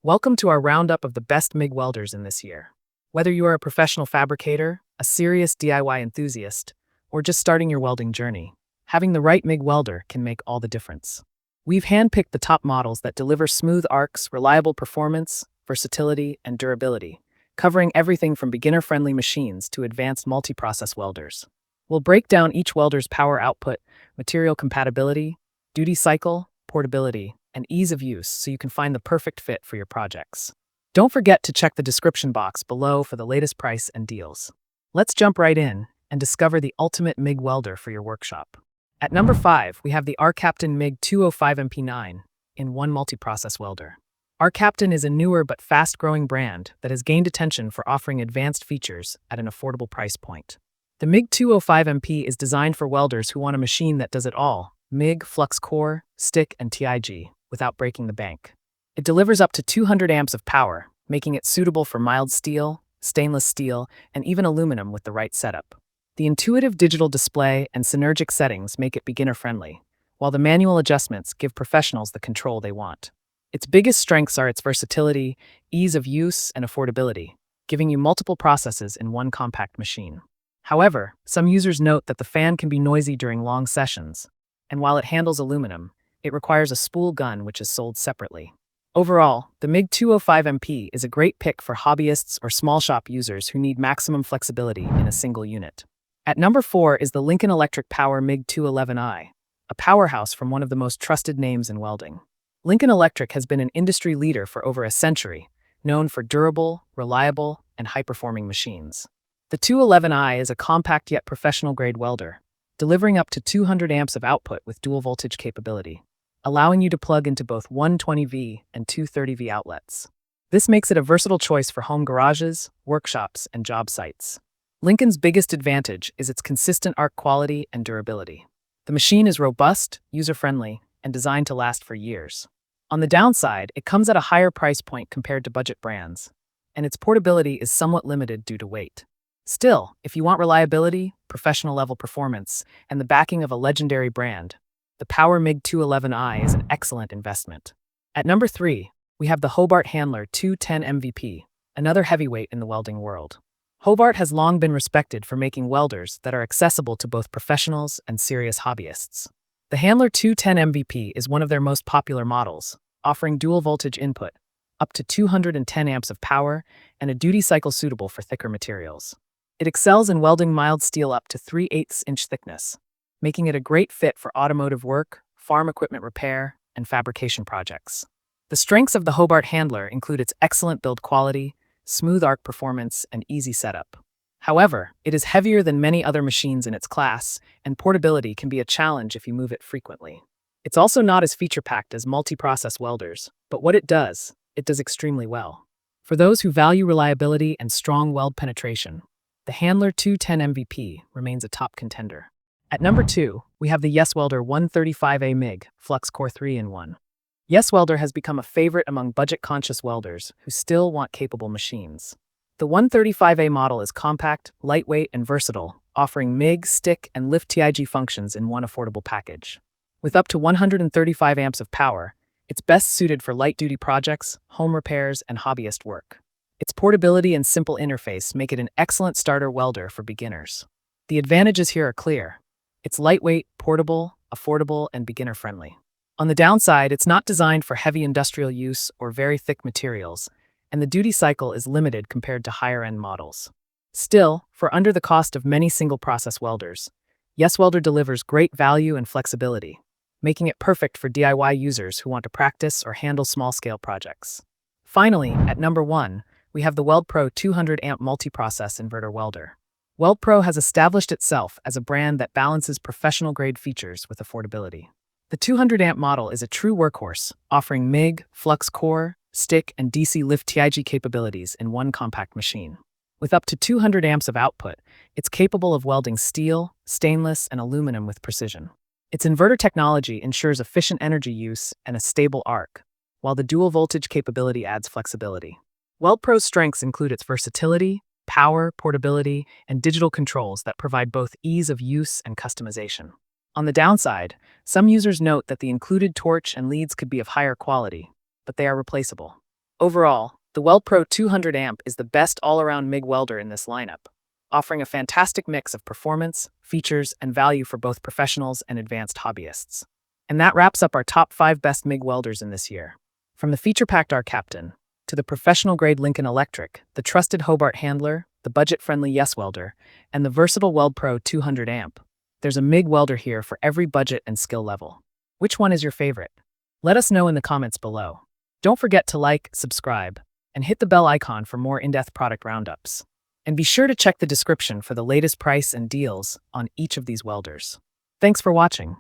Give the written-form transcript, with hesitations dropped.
Welcome to our roundup of the best MIG welders in this year. Whether you are a professional fabricator, a serious DIY enthusiast, or just starting your welding journey, having the right MIG welder can make all the difference. We've handpicked the top models that deliver smooth arcs, reliable performance, versatility, and durability, covering everything from beginner-friendly machines to advanced multi-process welders. We'll break down each welder's power output, material compatibility, duty cycle, portability, and ease of use so you can find the perfect fit for your projects. Don't forget to check the description box below for the latest price and deals. Let's jump right in and discover the ultimate MIG welder for your workshop. At number 5, we have the R-Captain MIG 205MP9 in one multi-process welder. R-Captain is a newer but fast-growing brand that has gained attention for offering advanced features at an affordable price point. The MIG 205MP is designed for welders who want a machine that does it all: MIG, flux core, stick, and TIG, without breaking the bank. It delivers up to 200 amps of power, making it suitable for mild steel, stainless steel, and even aluminum with the right setup. The intuitive digital display and synergic settings make it beginner-friendly, while the manual adjustments give professionals the control they want. Its biggest strengths are its versatility, ease of use, and affordability, giving you multiple processes in one compact machine. However, some users note that the fan can be noisy during long sessions, and while it handles aluminum, it requires a spool gun which is sold separately. Overall, the MIG 205MP is a great pick for hobbyists or small shop users who need maximum flexibility in a single unit. At number 4 is the Lincoln Electric Power MIG 211i, a powerhouse from one of the most trusted names in welding. Lincoln Electric has been an industry leader for over a century, known for durable, reliable, and high-performing machines. The 211i is a compact yet professional-grade welder, delivering up to 200 amps of output with dual voltage capability, allowing you to plug into both 120V and 230V outlets. This makes it a versatile choice for home garages, workshops, and job sites. Lincoln's biggest advantage is its consistent arc quality and durability. The machine is robust, user-friendly, and designed to last for years. On the downside, it comes at a higher price point compared to budget brands, and its portability is somewhat limited due to weight. Still, if you want reliability, professional-level performance, and the backing of a legendary brand, the Power MIG 211i is an excellent investment. At number 3, we have the Hobart Handler 210 MVP, another heavyweight in the welding world. Hobart has long been respected for making welders that are accessible to both professionals and serious hobbyists. The Handler 210 MVP is one of their most popular models, offering dual voltage input, up to 210 amps of power, and a duty cycle suitable for thicker materials. It excels in welding mild steel up to 3/8-inch thickness, making it a great fit for automotive work, farm equipment repair, and fabrication projects. The strengths of the Hobart Handler include its excellent build quality, smooth arc performance, and easy setup. However, it is heavier than many other machines in its class, and portability can be a challenge if you move it frequently. It's also not as feature-packed as multi-process welders, but what it does extremely well. For those who value reliability and strong weld penetration, the Handler 210 MVP remains a top contender. At number 2, we have the YesWelder 135A MIG Flux Core 3-in-1. YesWelder has become a favorite among budget-conscious welders who still want capable machines. The 135A model is compact, lightweight, and versatile, offering MIG, stick, and lift TIG functions in one affordable package. With up to 135 amps of power, it's best suited for light-duty projects, home repairs, and hobbyist work. Its portability and simple interface make it an excellent starter welder for beginners. The advantages here are clear. It's lightweight, portable, affordable, and beginner-friendly. On the downside, it's not designed for heavy industrial use or very thick materials, and the duty cycle is limited compared to higher-end models. Still, for under the cost of many single-process welders, YesWelder delivers great value and flexibility, making it perfect for DIY users who want to practice or handle small-scale projects. Finally, at number 1, we have the WeldPro 200-amp multi-process inverter welder. WeldPro has established itself as a brand that balances professional-grade features with affordability. The 200-amp model is a true workhorse, offering MIG, flux core, stick, and DC lift TIG capabilities in one compact machine. With up to 200 amps of output, it's capable of welding steel, stainless, and aluminum with precision. Its inverter technology ensures efficient energy use and a stable arc, while the dual voltage capability adds flexibility. WeldPro's strengths include its versatility, power, portability, and digital controls that provide both ease of use and customization. On the downside, some users note that the included torch and leads could be of higher quality, but they are replaceable. Overall, the WeldPro 200 amp is the best all-around MIG welder in this lineup, offering a fantastic mix of performance, features, and value for both professionals and advanced hobbyists. And that wraps up our top 5 best MIG welders in this year. From the feature-packed R Captain, to the professional-grade Lincoln Electric, the trusted Hobart Handler, the budget-friendly Yes Welder, and the versatile WeldPro 200 amp, there's a MIG welder here for every budget and skill level. Which one is your favorite? Let us know in the comments below. Don't forget to like, subscribe, and hit the bell icon for more in-depth product roundups. And be sure to check the description for the latest price and deals on each of these welders. Thanks for watching.